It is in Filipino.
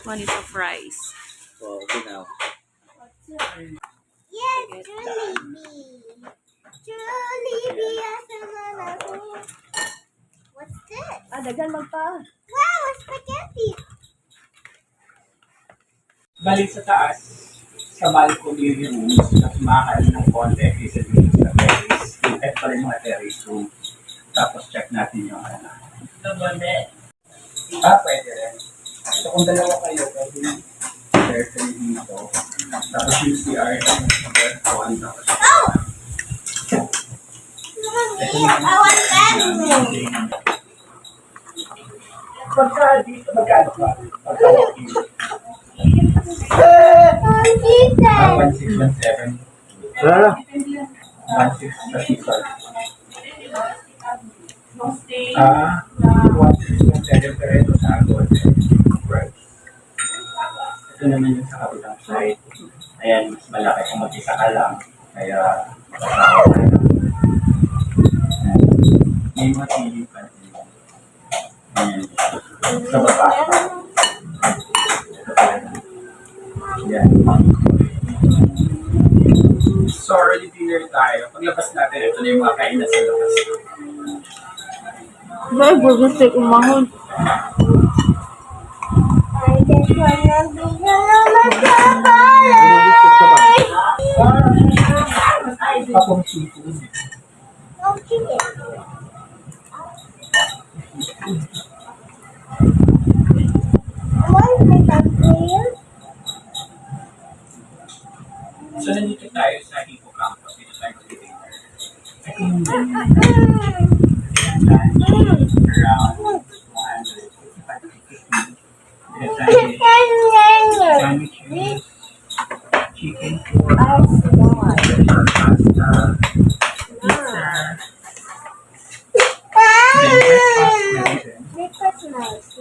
One is a fries. Wow, okay now. Yes, Jollibee. Jollibee as another. What's this? Dagan magpa. Wow, a spaghetti. Balik sa taas, sa balcony rooms, na kumakal ng konti isa dito sa terrace. At pa rin mga terrace room. Tapos check natin yung ano. Pwede rin. So kung dalawa kayo, pwede yung terrace dito. Tapos yung CR, aircon, tapos I want bedroom. magkano ba? Chicken. 1617. 16 sa season. 1617 pero ito sa Agod. Ito naman yung sa kapilang side. Ayan, mas malaki kung mag-isa ka lang. Kaya, may matili pa din. Ayan, sa baba. Ayan. So, early dinner tayo. Paglabas natin, ito na yung mga kainan sa labas. May burger steak umahon. I just wanna be your Kapong seafood. No chicken. Why is it unclear? So, nandito tayo sa Hippo Campus. Dito tayo mag-dinner. Ito yung around 155 sandwiches, chicken for pasta, pizza, then breakfast. Breakfast nice.